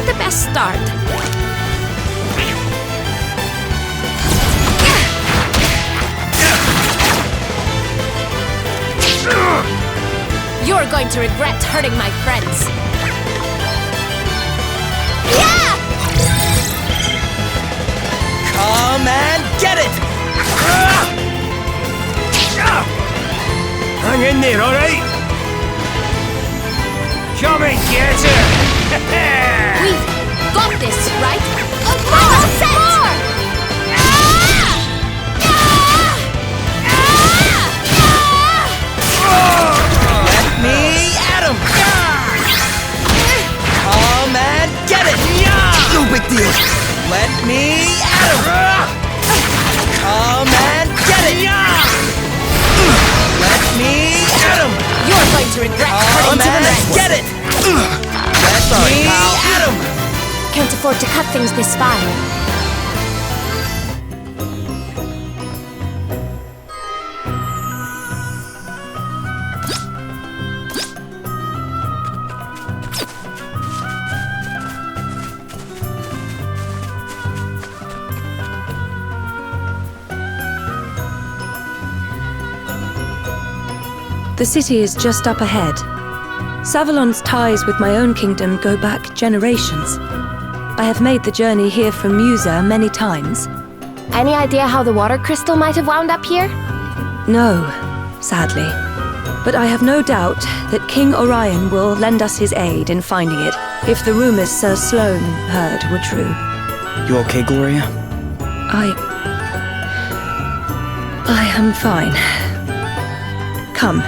the best start. You're going to regret hurting my friends. Yeah! Come and get it! Hang in there, all right? Come and get her! We've got this, right? All set! Let me at him! Come and get it! No big deal! Let me at him! Come and get it! Let me at him! You're going to regret Come hurting to the and rest. get it! Let me at him! Can't afford to cut things this fine. The city is just up ahead. Savalon's ties with my own kingdom go back generations. I have made the journey here from Musa many times. Any idea how the water crystal might have wound up here? No, sadly. But I have no doubt that King Orion will lend us his aid in finding it, if the rumors Sir Sloane heard were true. You okay, Gloria? I am fine. Come.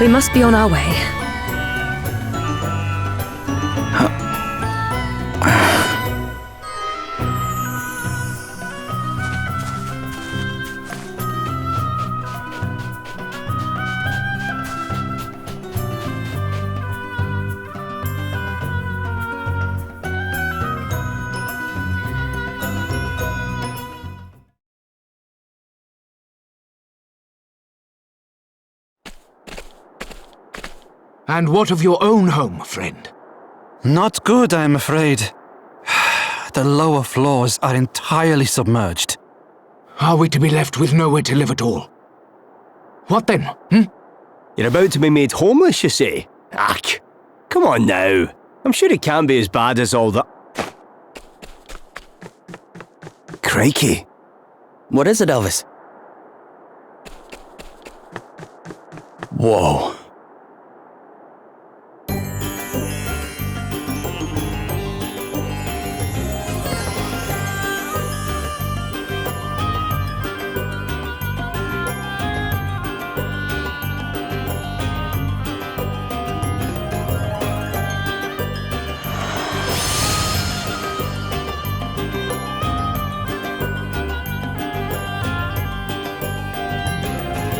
We must be on our way. And what of your own home, friend? Not good, I'm afraid. The lower floors are entirely submerged. Are we to be left with nowhere to live at all? What then, You're about to be made homeless, you say? Ach, come on now. I'm sure it can't be as bad as all that. Crikey. What is it, Elvis? Whoa.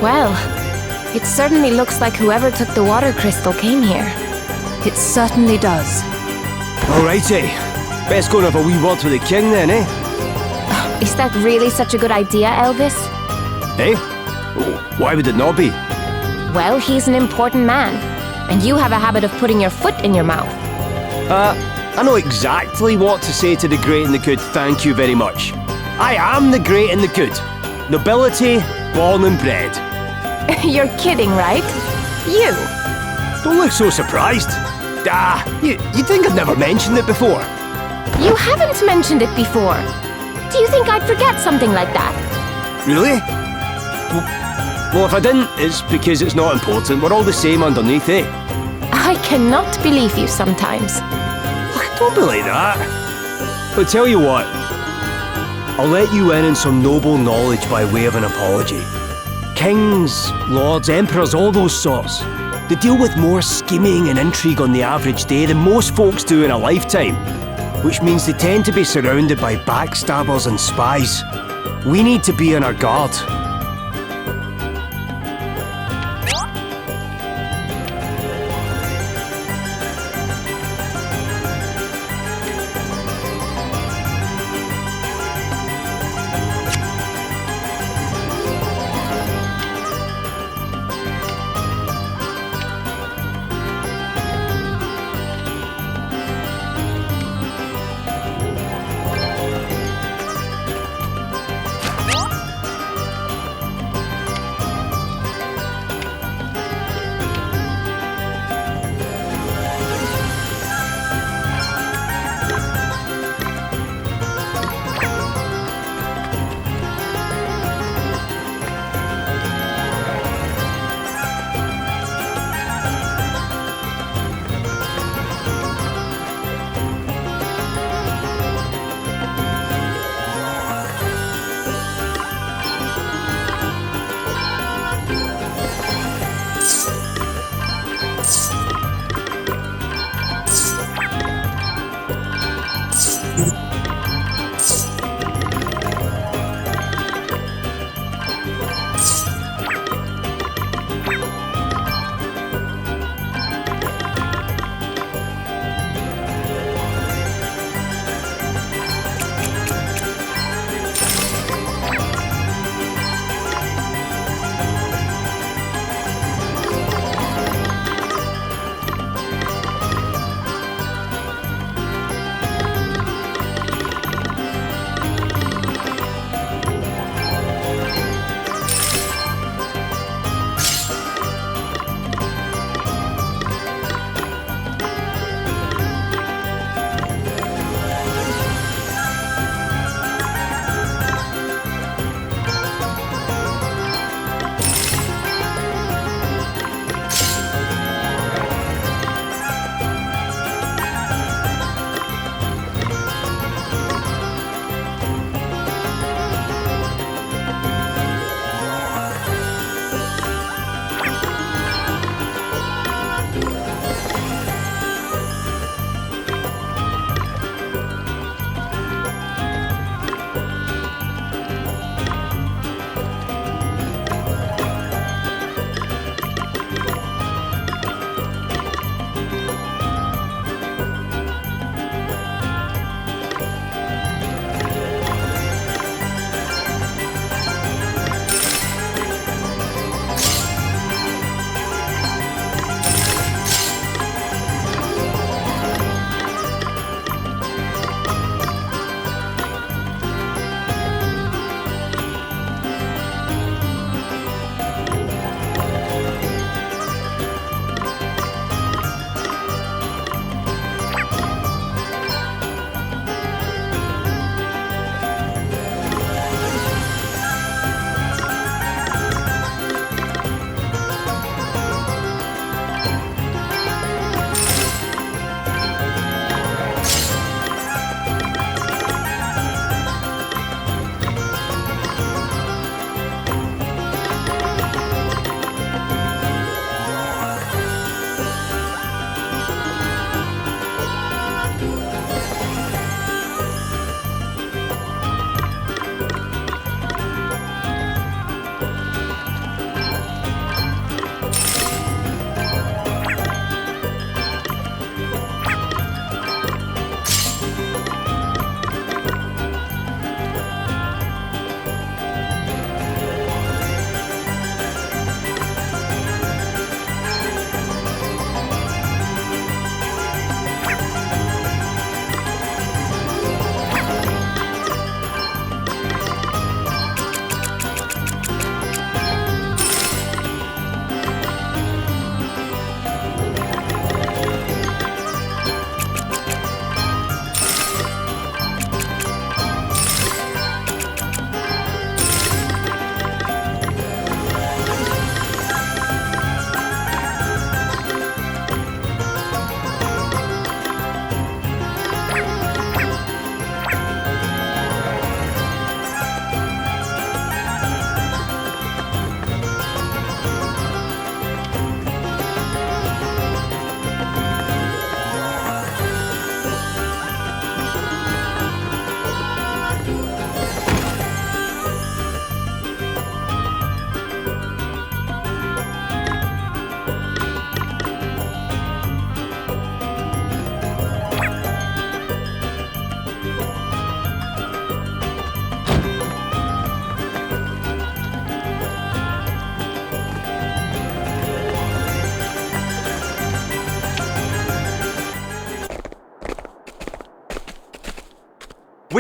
Well, it certainly looks like whoever took the water crystal came here. It certainly does. Alrighty. Best go and have a wee word with the king then, eh? Is that really such a good idea, Elvis? Eh? Why would it not be? Well, he's an important man, and you have a habit of putting your foot in your mouth. I know exactly what to say to the great and the good, thank you very much. I am the great and the good. Nobility, born and bred. You're kidding, right? You! Don't look so surprised. You think I've never mentioned it before? You haven't mentioned it before. Do you think I'd forget something like that? Really? Well, if I didn't, it's because it's not important. We're all the same underneath, eh? I cannot believe you sometimes. Don't be like that. But tell you what, I'll let you in on some noble knowledge by way of an apology. Kings, lords, emperors, all those sorts, they deal with more scheming and intrigue on the average day than most folks do in a lifetime, which means they tend to be surrounded by backstabbers and spies. We need to be on our guard.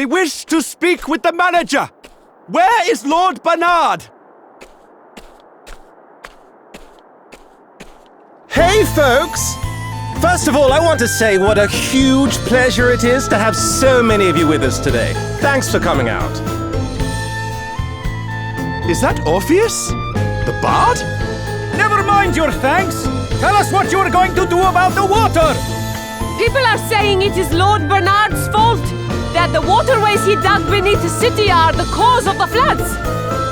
We wish to speak with the manager. Where is Lord Bernard? Hey, folks! First of all, I want to say what a huge pleasure it is to have so many of you with us today. Thanks for coming out. Is that Orpheus? The bard? Never mind your thanks. Tell us what you're going to do about the water. People are saying it is Lord Bernard's fault, that the waterways he dug beneath the city are the cause of the floods.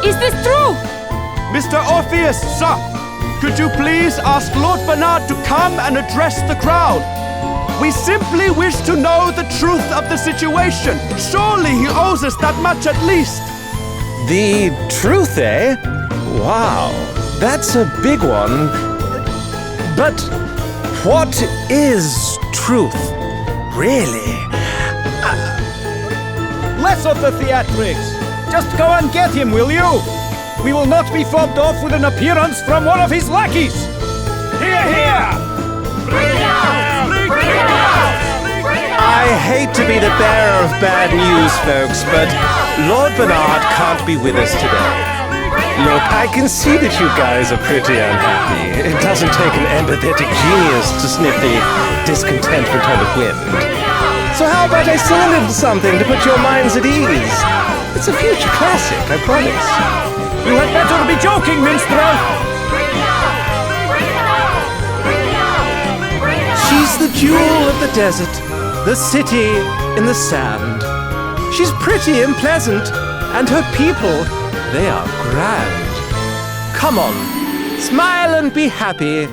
Is this true? Mr. Orpheus, sir, could you please ask Lord Bernard to come and address the crowd? We simply wish to know the truth of the situation. Surely he owes us that much at least. The truth, eh? Wow, that's a big one. But what is truth, really? Less of the theatrics. Just go and get him, will you? We will not be fobbed off with an appearance from one of his lackeys. Hear, hear! Bring it out! Bring it out! I hate to be the bearer of bad news, folks, but Lord Bernard can't be with us today. Look, I can see that you guys are pretty unhappy. It doesn't take an empathetic genius to sniff the discontentment on the wind. So how about I sing a little something to put your minds at ease? It's a future classic, I promise. You had better be joking, minstrel! She's the jewel of the desert, the city in the sand. She's pretty and pleasant, and her people, they are grand. Come on, smile and be happy,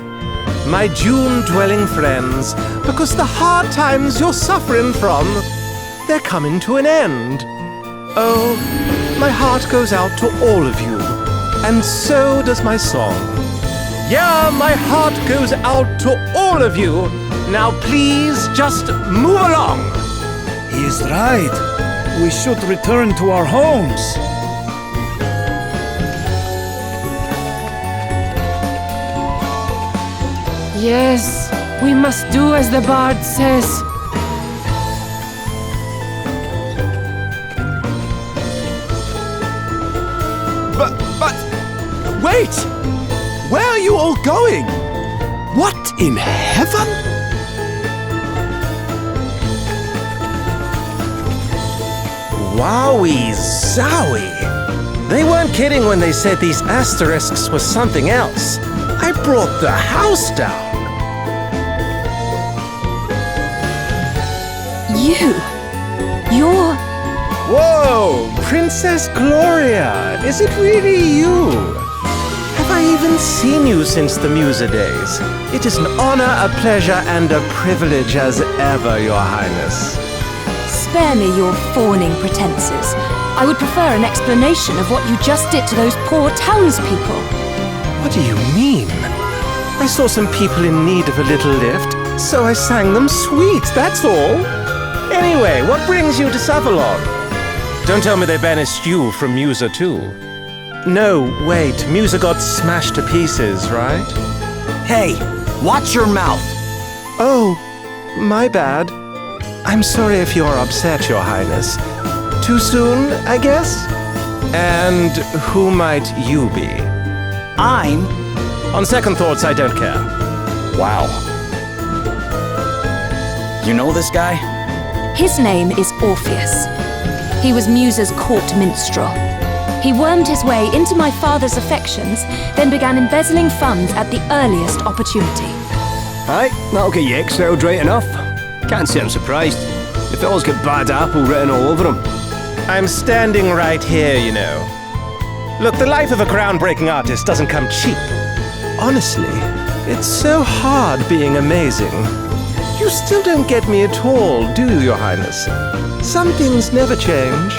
my June-dwelling friends, because the hard times you're suffering from, they're coming to an end. Oh, my heart goes out to all of you, and so does my song. Yeah, my heart goes out to all of you. Now please, just move along. He is right. We should return to our homes. Yes, we must do as the bard says. But, wait! Where are you all going? What in heaven? Wowie zowie! They weren't kidding when they said these asterisks were something else. I brought the house down. You're... Whoa! Princess Gloria! Is it really you? Have I even seen you since the Musa days? It is an honor, a pleasure, and a privilege as ever, Your Highness. Spare me your fawning pretenses. I would prefer an explanation of what you just did to those poor townspeople. What do you mean? I saw some people in need of a little lift, so I sang them sweets, that's all. Anyway, what brings you to Savalon? Don't tell me they banished you from Musa too. No, wait, Musa got smashed to pieces, right? Hey, watch your mouth. Oh, my bad. I'm sorry if you're upset, Your Highness. Too soon, I guess? And who might you be? I'm... On second thoughts, I don't care. Wow. You know this guy? His name is Orpheus. He was Musa's court minstrel. He wormed his way into my father's affections, then began embezzling funds at the earliest opportunity. Aye, that'll get you exiled right enough. Can't say I'm surprised. The fellow's got bad apple written all over him. I'm standing right here, you know. Look, the life of a groundbreaking artist doesn't come cheap. Honestly, it's so hard being amazing. You still don't get me at all, do you, Your Highness? Some things never change.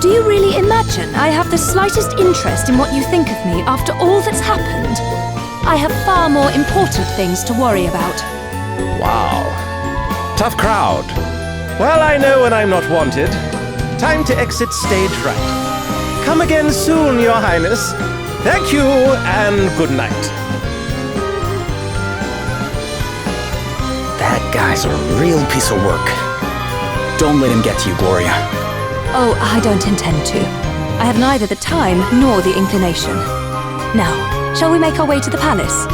Do you really imagine I have the slightest interest in what you think of me after all that's happened? I have far more important things to worry about. Wow. Tough crowd. Well, I know when I'm not wanted. Time to exit stage right. Come again soon, Your Highness. Thank you, and good night. That guy's a real piece of work. Don't let him get to you, Gloria. Oh, I don't intend to. I have neither the time nor the inclination. Now, shall we make our way to the palace?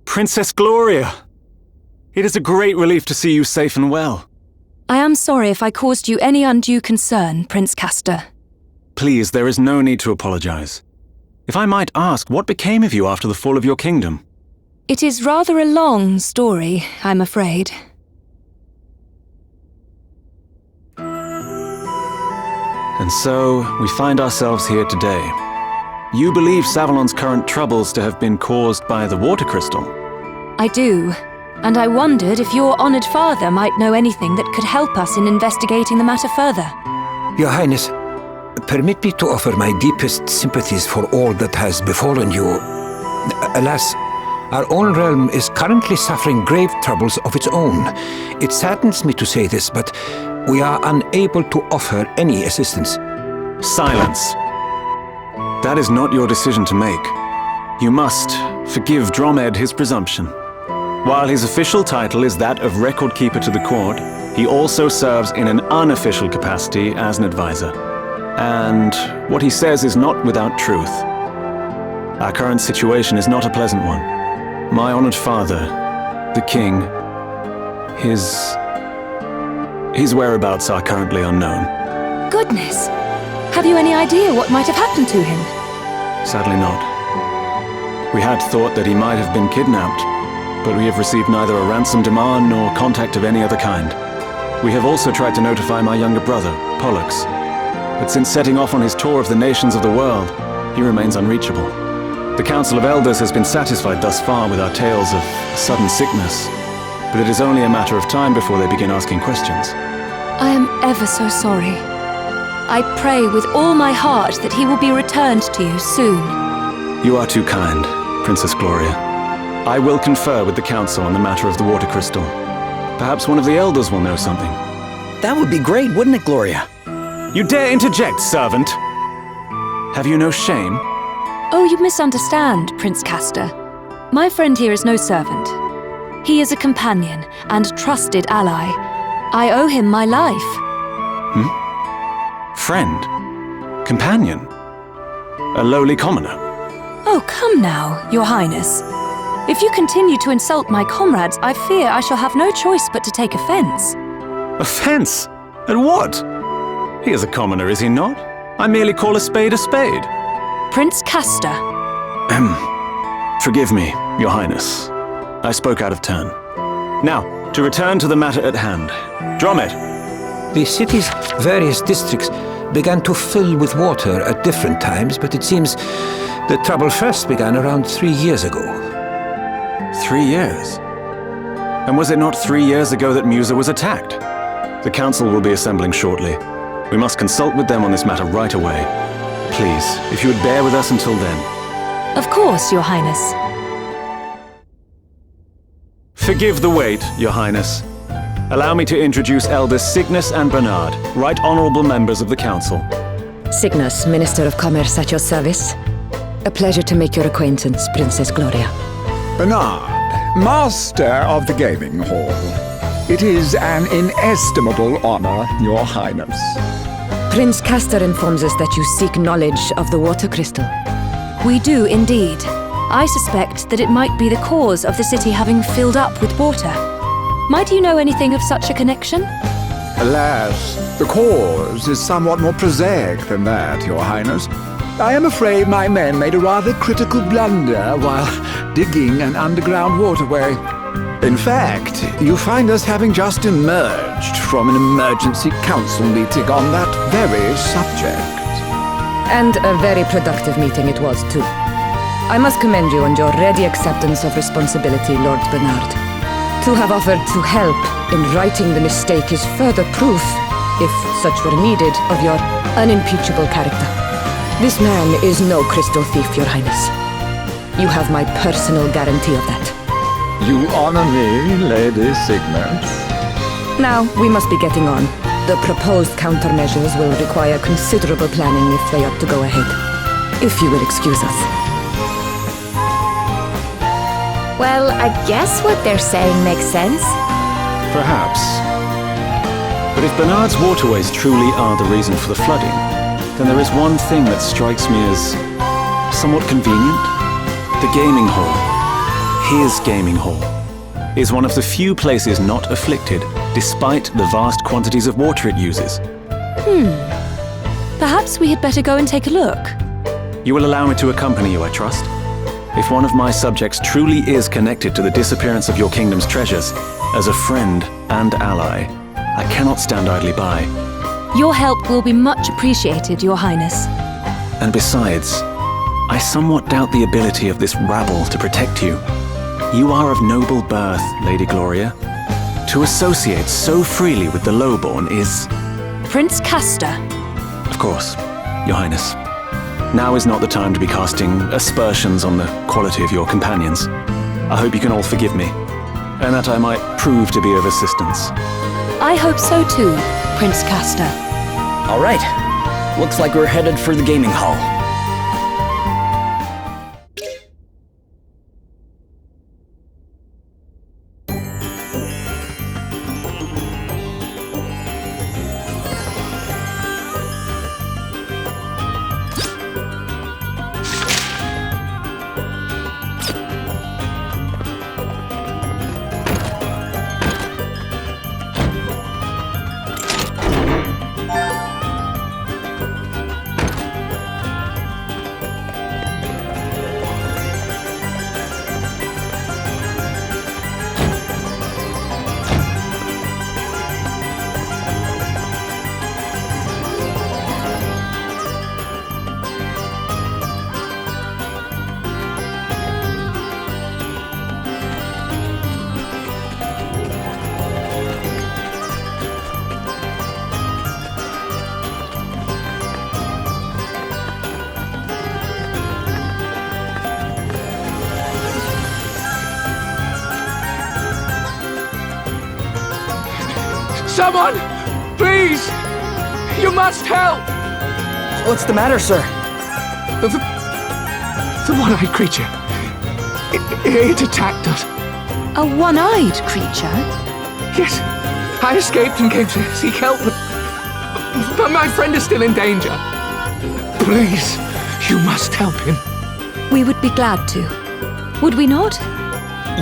Princess Gloria! It is a great relief to see you safe and well. I am sorry if I caused you any undue concern, Prince Castor. Please, there is no need to apologize. If I might ask, what became of you after the fall of your kingdom? It is rather a long story, I'm afraid. And so, we find ourselves here today. You believe Savalon's current troubles to have been caused by the water crystal? I do, and I wondered if your honored father might know anything that could help us in investigating the matter further. Your Highness, permit me to offer my deepest sympathies for all that has befallen you. Alas, our own realm is currently suffering grave troubles of its own. It saddens me to say this, but we are unable to offer any assistance. Silence. That is not your decision to make. You must forgive Dromed his presumption. While his official title is that of Record Keeper to the court, he also serves in an unofficial capacity as an advisor. And what he says is not without truth. Our current situation is not a pleasant one. My honored father, the king, his whereabouts are currently unknown. Goodness! Have you any idea what might have happened to him? Sadly not. We had thought that he might have been kidnapped, but we have received neither a ransom demand nor contact of any other kind. We have also tried to notify my younger brother, Pollux, but since setting off on his tour of the nations of the world, he remains unreachable. The Council of Elders has been satisfied thus far with our tales of sudden sickness, but it is only a matter of time before they begin asking questions. I am ever so sorry. I pray with all my heart that he will be returned to you soon. You are too kind, Princess Gloria. I will confer with the Council on the matter of the water crystal. Perhaps one of the Elders will know something. That would be great, wouldn't it, Gloria? You dare interject, servant! Have you no shame? Oh, you misunderstand, Prince Castor. My friend here is no servant. He is a companion and trusted ally. I owe him my life. Friend? Companion? A lowly commoner? Oh, come now, Your Highness. If you continue to insult my comrades, I fear I shall have no choice but to take offense. Offense? At what? He is a commoner, is he not? I merely call a spade a spade. Prince Castor. Forgive me, Your Highness. I spoke out of turn. Now, to return to the matter at hand. Dromed! The city's various districts began to fill with water at different times, but it seems the trouble first began around 3 years ago. 3 years? And was it not 3 years ago that Musa was attacked? The council will be assembling shortly. We must consult with them on this matter right away. Please, if you would bear with us until then. Of course, Your Highness. Forgive the wait, Your Highness. Allow me to introduce Elders Cygnus and Bernard, Right Honourable members of the Council. Cygnus, Minister of Commerce at your service. A pleasure to make your acquaintance, Princess Gloria. Bernard, Master of the Gaming Hall. It is an inestimable honor, Your Highness. Prince Castor informs us that you seek knowledge of the water crystal. We do indeed. I suspect that it might be the cause of the city having filled up with water. Might you know anything of such a connection? Alas, the cause is somewhat more prosaic than that, Your Highness. I am afraid my men made a rather critical blunder while digging an underground waterway. In fact, you find us having just emerged from an emergency council meeting on that very subject. And a very productive meeting it was, too. I must commend you on your ready acceptance of responsibility, Lord Bernard. To have offered to help in righting the mistake is further proof, if such were needed, of your unimpeachable character. This man is no crystal thief, Your Highness. You have my personal guarantee of that. You honor me, Lady Cygnus. Now, we must be getting on. The proposed countermeasures will require considerable planning if they are to go ahead. If you will excuse us. Well, I guess what they're saying makes sense. Perhaps. But if Bernard's waterways truly are the reason for the flooding, then there is one thing that strikes me as somewhat convenient. The gaming hall, his gaming hall, is one of the few places not afflicted, despite the vast quantities of water it uses. Perhaps we had better go and take a look. You will allow me to accompany you, I trust? If one of my subjects truly is connected to the disappearance of your kingdom's treasures, as a friend and ally, I cannot stand idly by. Your help will be much appreciated, Your Highness. And besides, I somewhat doubt the ability of this rabble to protect you. You are of noble birth, Lady Gloria. To associate so freely with the lowborn is... Prince Castor. Of course, Your Highness. Now is not the time to be casting aspersions on the quality of your companions. I hope you can all forgive me, and that I might prove to be of assistance. I hope so too, Prince Castor. All right. Looks like we're headed for the gaming hall. Someone! Please! You must help! What's the matter, sir? The one-eyed creature. It attacked us. A one-eyed creature? Yes. I escaped and came to seek help, but my friend is still in danger. Please, you must help him. We would be glad to. Would we not?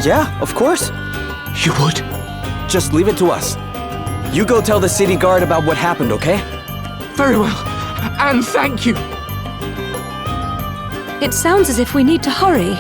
Yeah, of course. You would? Just leave it to us. You go tell the city guard about what happened, okay? Very well. And thank you. It sounds as if we need to hurry.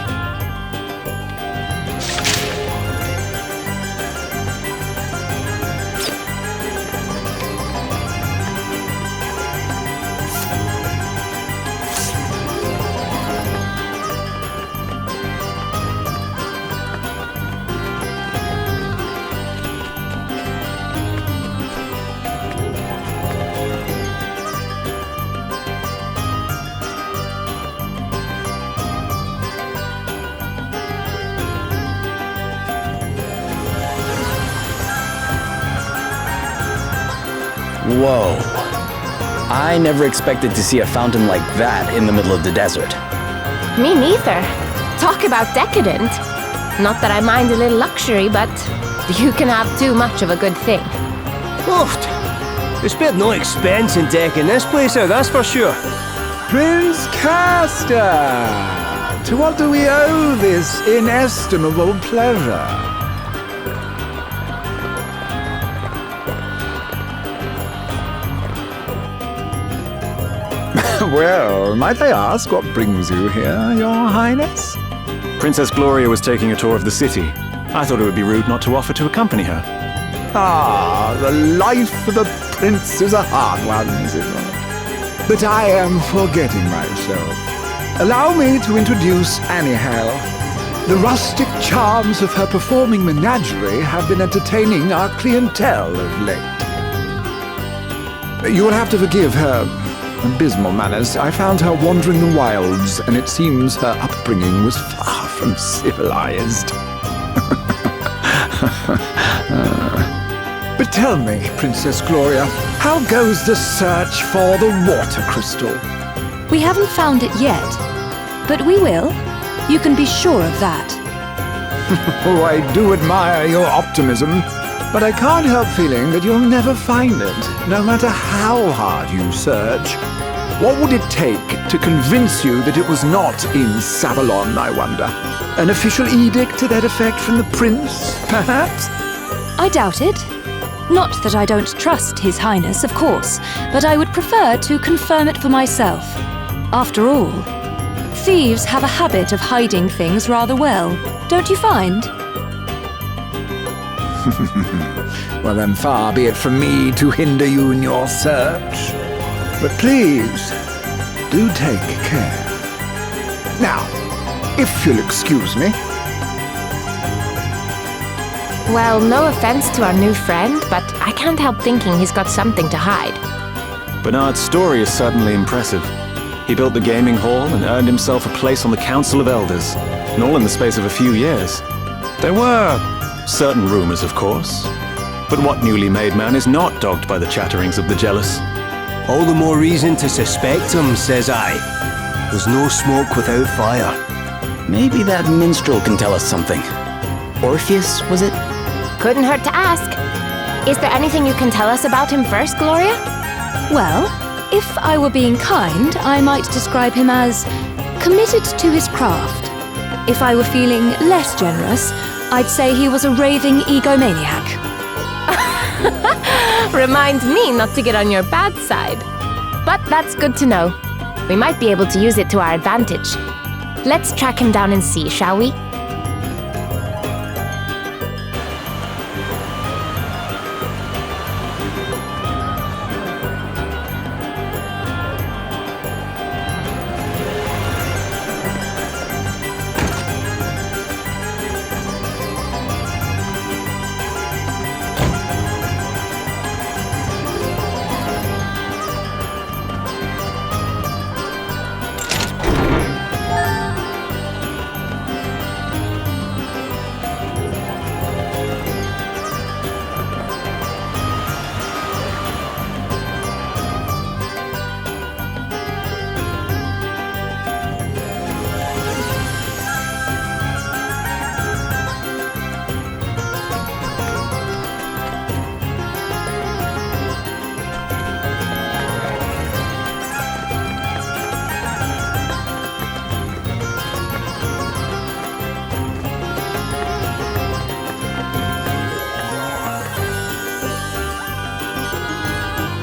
Whoa. I never expected to see a fountain like that in the middle of the desert. Me neither. Talk about decadent. Not that I mind a little luxury, but you can have too much of a good thing. Oof! They spared no expense in decking this place out, that's for sure. Prince Castor! To what do we owe this inestimable pleasure? Well, might I ask what brings you here, Your Highness? Princess Gloria was taking a tour of the city. I thought it would be rude not to offer to accompany her. Ah, the life of a prince is a hard one, is it not? But I am forgetting myself. Allow me to introduce Annie Hale. The rustic charms of her performing menagerie have been entertaining our clientele of late. You will have to forgive her abysmal manners. I found her wandering the wilds, and it seems her upbringing was far from civilized. But tell me, Princess Gloria, how goes the search for the water crystal? We haven't found it yet, but we will. You can be sure of that. Oh, I do admire your optimism, but I can't help feeling that you'll never find it, no matter how hard you search. What would it take to convince you that it was not in Savalon, I wonder? An official edict to that effect from the prince, perhaps? I doubt it. Not that I don't trust His Highness, of course, but I would prefer to confirm it for myself. After all, thieves have a habit of hiding things rather well, don't you find? Well, then far be it from me to hinder you in your search. But please, do take care. Now, if you'll excuse me. Well, no offense to our new friend, but I can't help thinking he's got something to hide. Bernard's story is certainly impressive. He built the gaming hall and earned himself a place on the Council of Elders, and all in the space of a few years. There were certain rumors, of course, but what newly made man is not dogged by the chatterings of the jealous? All the more reason to suspect him, says I. There's no smoke without fire. Maybe that minstrel can tell us something. Orpheus, was it? Couldn't hurt to ask. Is there anything you can tell us about him first, Gloria? Well, if I were being kind, I might describe him as committed to his craft. If I were feeling less generous, I'd say he was a raving egomaniac. Reminds me not to get on your bad side. But that's good to know. We might be able to use it to our advantage. Let's track him down and see, shall we?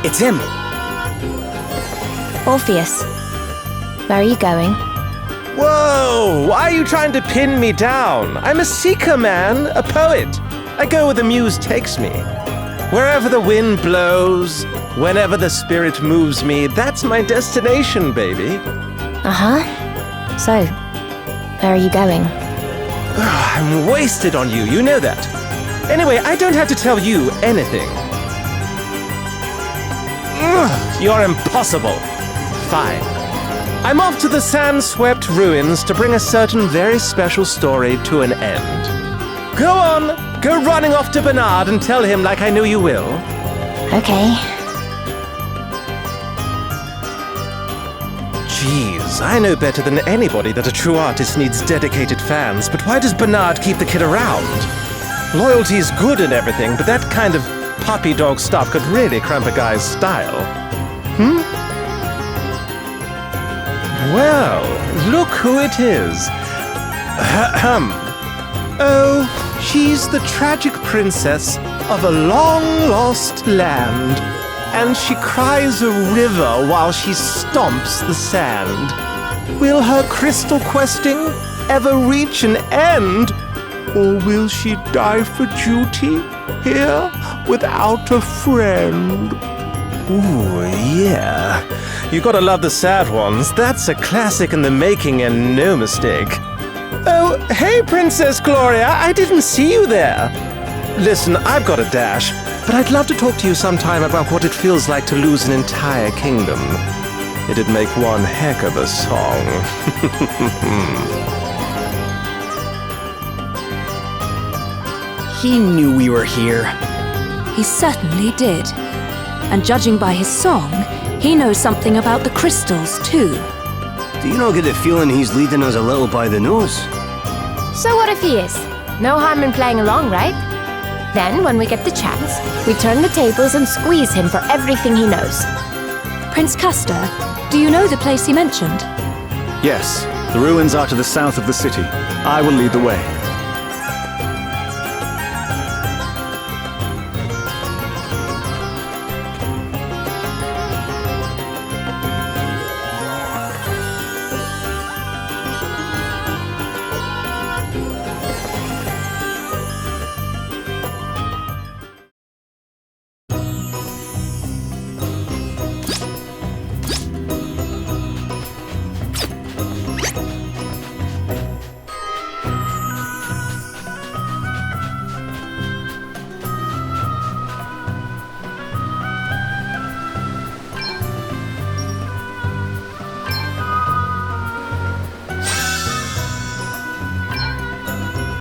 It's him! Orpheus, where are you going? Whoa! Why are you trying to pin me down? I'm a seeker, man, a poet. I go where the muse takes me. Wherever the wind blows, whenever the spirit moves me, that's my destination, baby. Uh-huh. So, where are you going? I'm wasted on you, you know that. Anyway, I don't have to tell you anything. You're impossible. Fine. I'm off to the sand-swept ruins to bring a certain very special story to an end. Go on, go running off to Bernard and tell him like I know you will. Okay. Jeez, I know better than anybody that a true artist needs dedicated fans, but why does Bernard keep the kid around? Loyalty's good and everything, but that kind of puppy dog stuff could really cramp a guy's style. Well, look who it is. Oh, she's the tragic princess of a long-lost land, and she cries a river while she stomps the sand. Will her crystal questing ever reach an end? Or will she die for duty here without a friend? Ooh, yeah. You gotta love the sad ones. That's a classic in the making and no mistake. Oh, hey, Princess Gloria, I didn't see you there. Listen, I've got a dash, but I'd love to talk to you sometime about what it feels like to lose an entire kingdom. It'd make one heck of a song. He knew we were here. He certainly did. And judging by his song, he knows something about the crystals, too. Do you not get the feeling he's leading us a little by the nose? So what if he is? No harm in playing along, right? Then, when we get the chance, we turn the tables and squeeze him for everything he knows. Prince Castor, do you know the place he mentioned? Yes, the ruins are to the south of the city. I will lead the way.